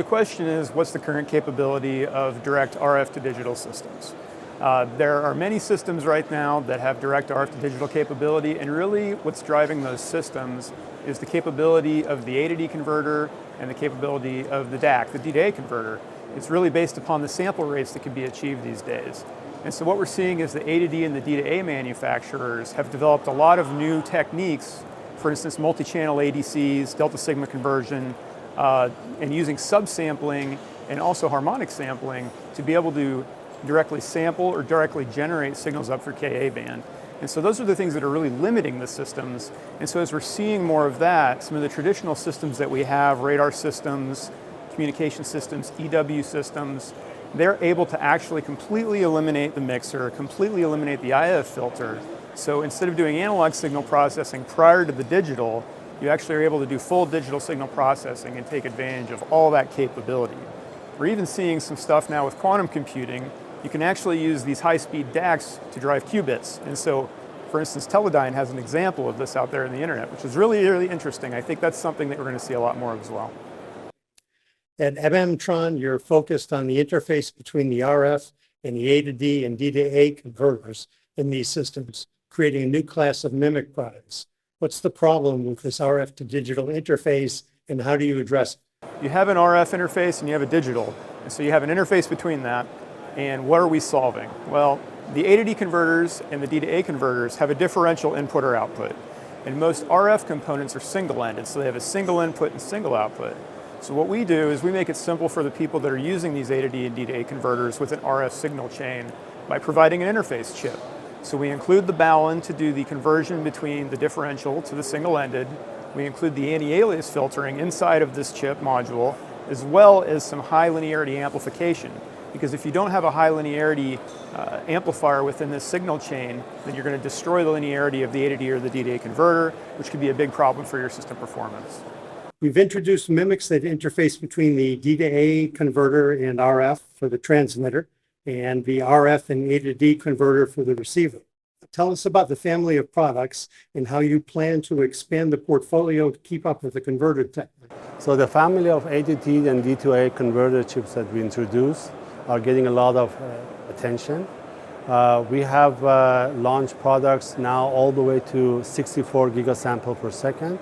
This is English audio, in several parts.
the question is, what's the current capability of direct RF to digital systems? There are many systems right now that have direct RF to digital capability, and really what's driving those systems is the capability of the A to D converter and the capability of the DAC, the D to A converter. It's really based upon the sample rates that can be achieved these days. And so what we're seeing is the A to D and the D to A manufacturers have developed a lot of new techniques, for instance, multi-channel ADCs, delta sigma conversion, and using subsampling and also harmonic sampling to be able to directly sample or directly generate signals up for Ka band. And so those are the things that are really limiting the systems. And so as we're seeing more of that, some of the traditional systems that we have, radar systems, communication systems, EW systems, they're able to actually completely eliminate the mixer, completely eliminate the IF filter. So instead of doing analog signal processing prior to the digital, you actually are able to do full digital signal processing and take advantage of all that capability. We're even seeing some stuff now with quantum computing. You can actually use these high-speed DACs to drive qubits. And so, for instance, Teledyne has an example of this out there in the internet, which is really, really interesting. I think that's something that we're going to see a lot more of as well. At mmTron, you're focused on the interface between the RF and the A to D and D to A converters in these systems, creating a new class of MMIC products. What's the problem with this RF to digital interface, and how do you address it? You have an RF interface and you have a digital. And so you have an interface between that. And what are we solving? Well, the A to D converters and the D to A converters have a differential input or output. And most RF components are single-ended, so they have a single input and single output. So what we do is we make it simple for the people that are using these A to D and D to A converters with an RF signal chain by providing an interface chip. So we include the balun to do the conversion between the differential to the single-ended. We include the anti-alias filtering inside of this chip module, as well as some high linearity amplification. Because if you don't have a high linearity amplifier within this signal chain, then you're going to destroy the linearity of the A to D or the D to A converter, which could be a big problem for your system performance. We've introduced MMICs that interface between the D to A converter and RF for the transmitter, and the RF and A to D converter for the receiver. Tell us about the family of products and how you plan to expand the portfolio to keep up with the converter technology. So the family of A to D and D to A converter chips that we introduced are getting a lot of attention. We have launched products now all the way to 64 gigasample per second.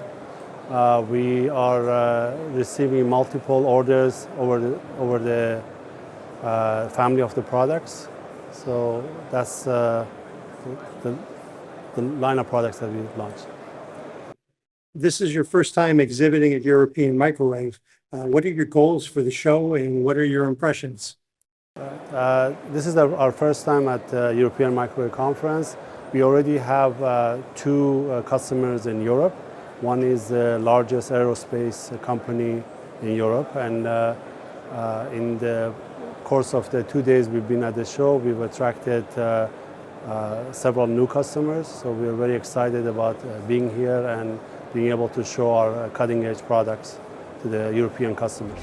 We are receiving multiple orders over the family of the products. So that's the line of products that we launched. This is your first time exhibiting at European Microwave. What are your goals for the show, and what are your impressions? This is our first time at the European Microwave Conference. We already have two customers in Europe. One is the largest aerospace company in Europe, and in the course of the 2 days we've been at the show, we've attracted several new customers. So we're very excited about being here and being able to show our cutting-edge products to the European customers.